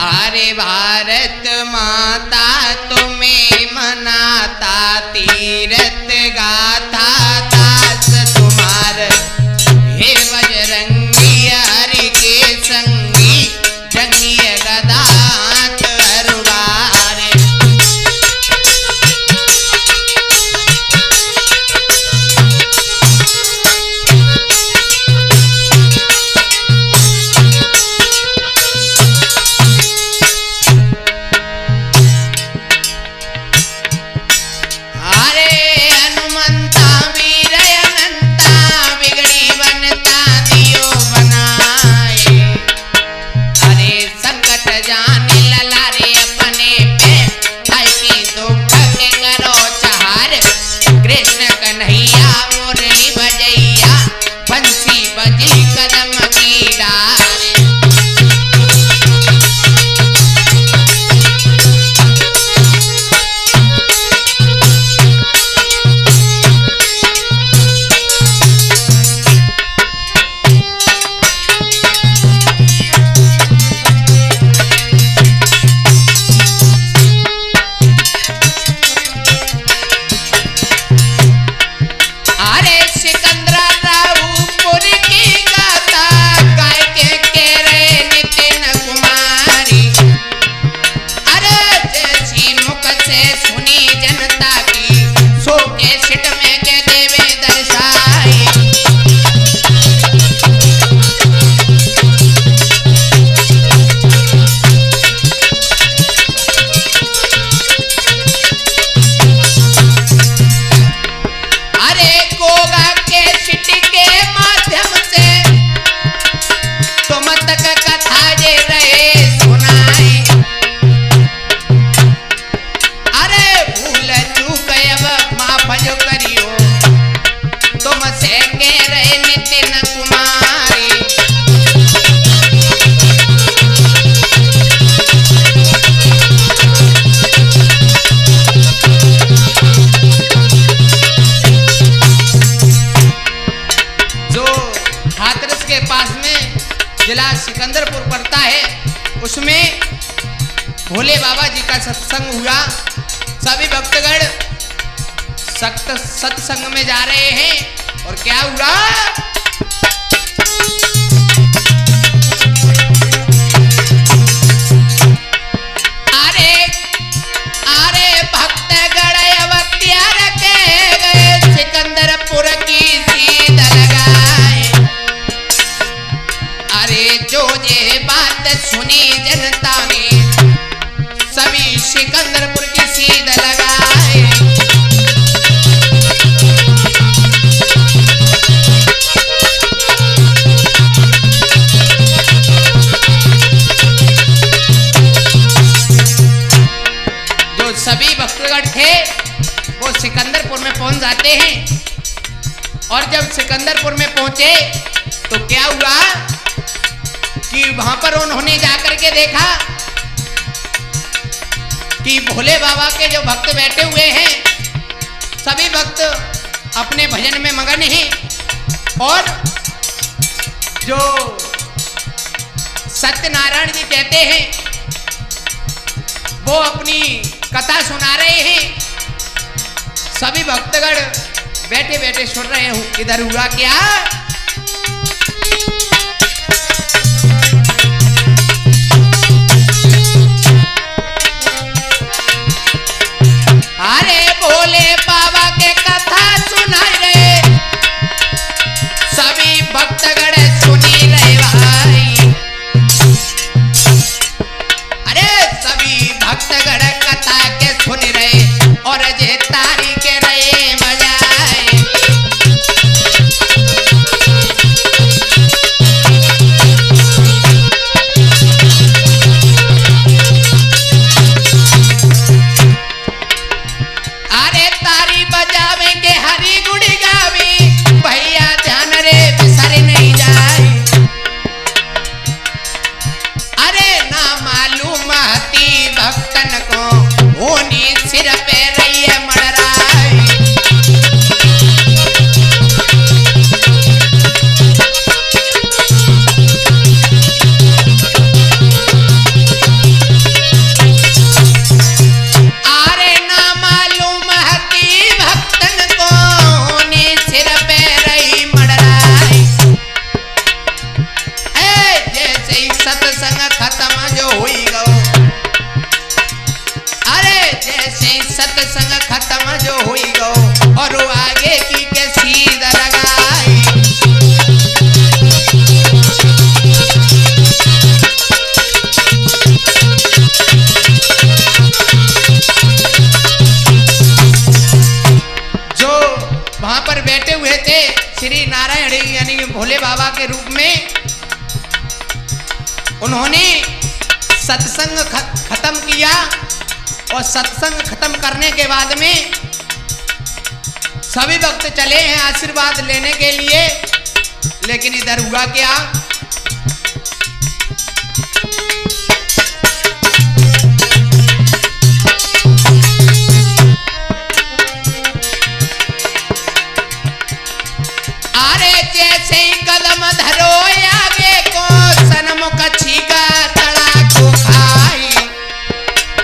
अरे भारत माता तुम्हें मनाता, तीरथ गाथा दास तुम्हार, हे बजरंगी हरि के संगी, जंगीय गदा तलवार। जिला सिकंदरपुर पड़ता है, उसमें भोले बाबा जी का सत्संग हुआ। सभी भक्तगण सत्संग में जा रहे हैं और क्या हुआ, अरे भक्तगण अवत्यार के गए, सिकंदरपुर की सीध लगाए। अरे जो ये बात सुनी जनता ने, सभी सिकंदरपुर की सीध लगाए। जो सभी भक्तगण थे वो सिकंदरपुर में पहुंच जाते हैं। और जब सिकंदरपुर में पहुंचे तो क्या हुआ कि वहां पर उन्होंने जाकर के देखा कि भोले बाबा के जो भक्त बैठे हुए हैं, सभी भक्त अपने भजन में मगन हैं। और जो सत्यनारायण जी कहते हैं वो अपनी कथा सुना रहे हैं। सभी भक्तगण बैठे बैठे सुन रहे हो। इधर हुआ क्या, अरे भोले बाबा के कथा सुनाई रहे, सभी भक्तगण सुनी रहे भाई। अरे सभी भक्तगण कथा के सुन रहे और जे तारी के रहे बजाए। अरे तारी बजावेंगे हरी गुड़ी गावी, भैया ध्यान रे बिसर नहीं जाए। अरे ना मालूम हती भक्तन को, होनी सिर पे रही है मड़राई। सत्संग खत्म जो हुई गो, अरे जैसे ही सत्संग खत्म जो हुई गो और वो आगे की के सीधा लगाई। जो वहां पर बैठे हुए थे श्री नारायण यानी भोले बाबा के रूप में, उन्होंने सत्संग खत्म किया और सत्संग खत्म करने के बाद में सभी भक्त चले हैं आशीर्वाद लेने के लिए, लेकिन इधर हुआ क्या, अरे जैसे ही कदम धरो आगे को सन्मुख छीका तड़ा को खाई,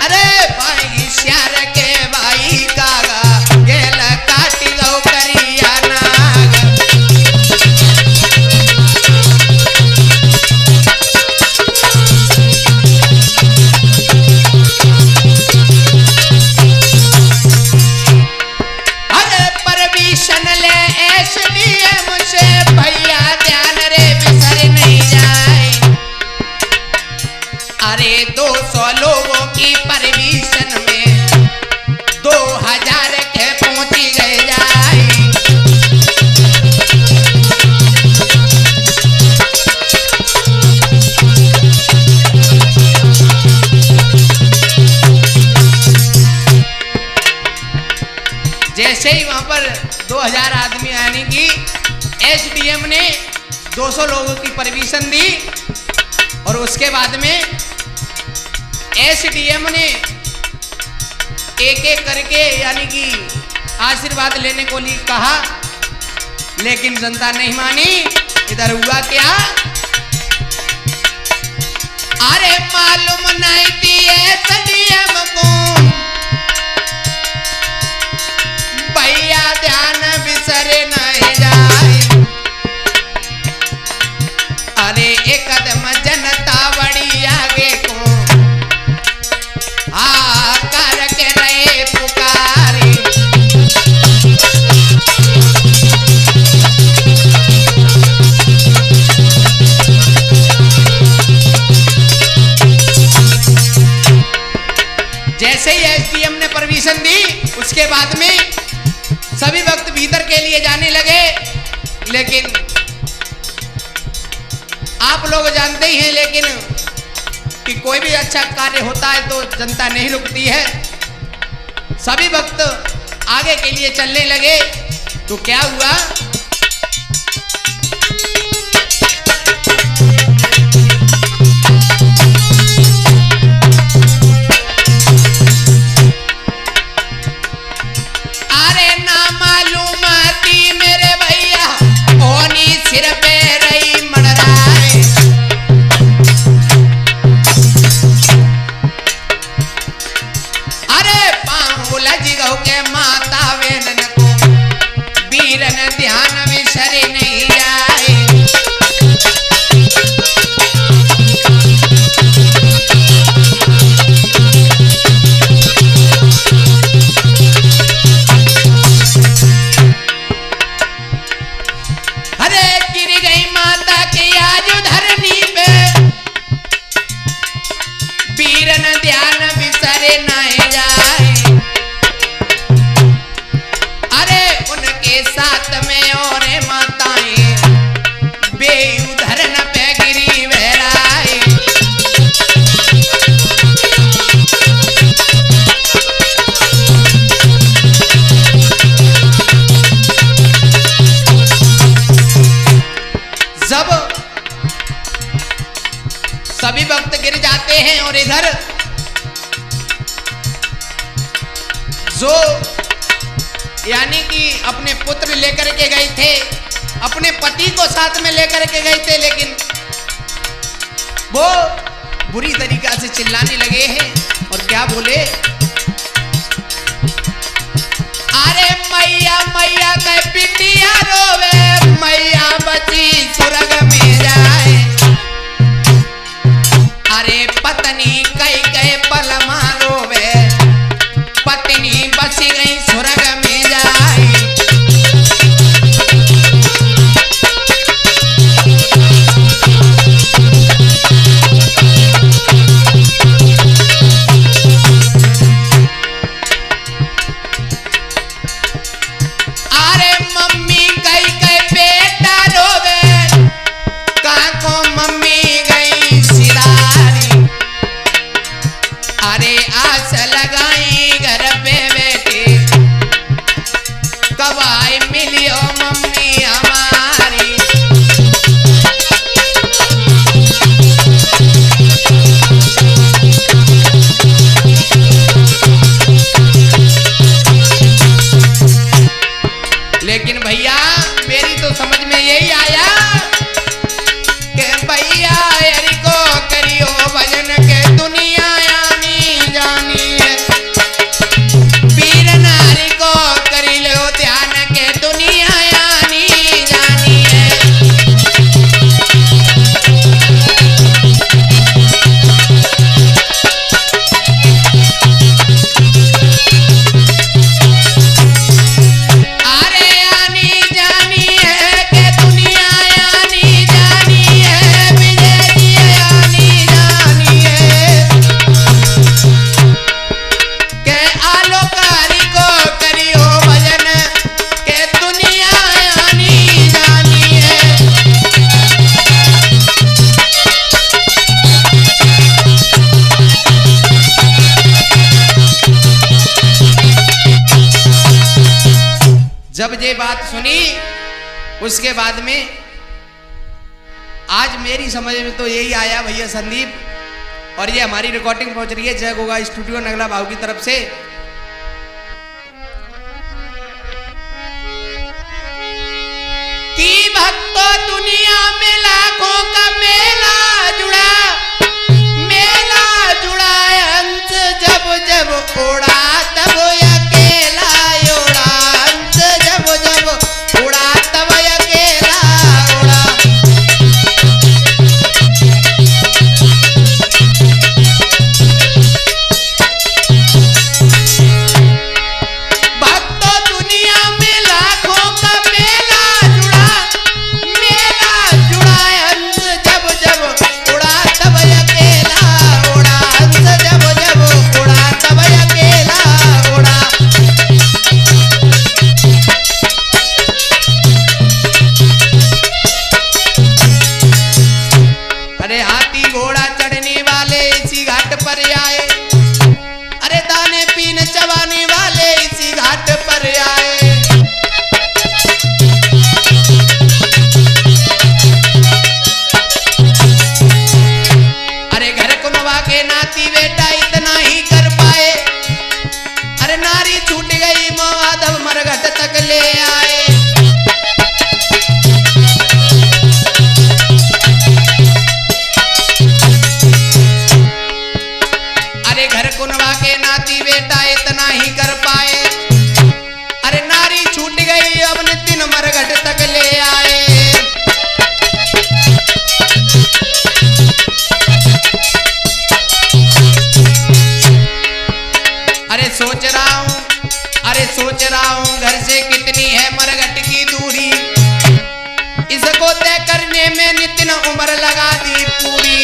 अरे भाई श्यार के भाई कागा गेल काटी गौ करिया नाग। अरे परमिशन ले एसडीएम से भैया ध्यान रे बिसर नहीं जाए, अरे 200 लोगों की परमिशन में 2000 के पहुंची गए जाए। जैसे ही वहां पर 2000 आदमी आने की एसडीएम ने 200 लोगों की परमिशन दी और उसके बाद में एसडीएम ने एक एक करके यानी कि आशीर्वाद लेने को लिए कहा, लेकिन जनता नहीं मानी। इधर हुआ क्या, अरे मालूम नहीं थी एसडीएम को भैया ध्यान बिसरे नहीं जाए, अरे एक कदम जनता बड़ी आगे को कर के रहे पुकारी। जैसे ही एसडीएम ने परमिशन दी उसके बाद में सभी भक्त भीतर के लिए जाने लगे, लेकिन आप लोग जानते ही हैं लेकिन कि कोई भी अच्छा कार्य होता है तो जनता नहीं रुकती है। सभी भक्त आगे के लिए चलने लगे तो क्या हुआ, अरे ना मालूम थी मेरे भैया होनी सिर पे रही मड़राए, अरे पाँव उलझ गौ के माता वेनन को वीरन ध्यान विसरे नहीं जाए। अरे गिर गई माता की आज धरनी पे वीरन ध्यान बिसरे नहीं जाए, अरे उनके साथ में और माताएं बेउधरन पे गिरी बहराए। जब सभी भक्त गिर जाते हैं और इधर जो यानी कि अपने पुत्र लेकर के गए थे, अपने पति को साथ में लेकर के गए थे, लेकिन वो बुरी तरीका से चिल्लाने लगे हैं और क्या बोले, अरे मैया मैया के पिटिया रोवे मैया बची स्वर्ग में जाए, पत्नी कई कई पल मारोवे, पत्नी बसी गई स्वर्ग में जाए। अरे मम्मी गई गई बेटा रोवे, काको मम्मी गई सिरारी। अरे आस लगाई घर पे बैठे, कब आई मिलियो मम्मी हमारी। लेकिन भैया मेरी तो समझ में यही आया कि भैया हरि को करियो भजन के दुनिया आनी जानी है, पीर नारी को करी लो ध्यान के दुनिया आनी जानी है। अरे आनी जानी है के दुनिया आनी जानी है, विजय जी आनी जानी है के आलोकारी को करियो भजन के दुनिया आनी जानी है। जब ये बात सुनी उसके बाद में आज मेरी समझ में तो यही आया भैया संदीप, और ये हमारी रिकॉर्डिंग पहुंच रही है जय गोगा स्टूडियो नगला बाबू की तरफ से। कि भक्तों दुनिया में लाखों का मेला जुड़ा हंस जब जब उड़ा तब अकेला उड़ा, हंस जब जब उड़ा तब अकेला उड़ा। भक्तों दुनिया में लाखों का मेला जुड़ा हंस जब जब उड़ा तब अकेला उड़ा, हंस जब जब उड़ा तब अकेला उड़ा। अरे हाथी घोड़ा चढ़ने वाले इसी घाट पर आए, अरे दाने पीने चबाने वाले इसी घाट पर आए। अरे घर कुनवा के नाती बेटा इतना ही कर पाए, अरे नारी छूट गई माधव मरघट तक ले आए। अरे घर कुनवा के नाती बेटा इतना ही कर पाए, अरे नारी छूट गई अब नितिन मरघट तक ले आए। सोच रहा हूं घर से कितनी है मरघट की दूरी, इसको तय करने में नितिन उम्र लगा दी पूरी।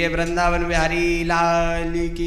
बोलिए वृंदावन बिहारी लाल की।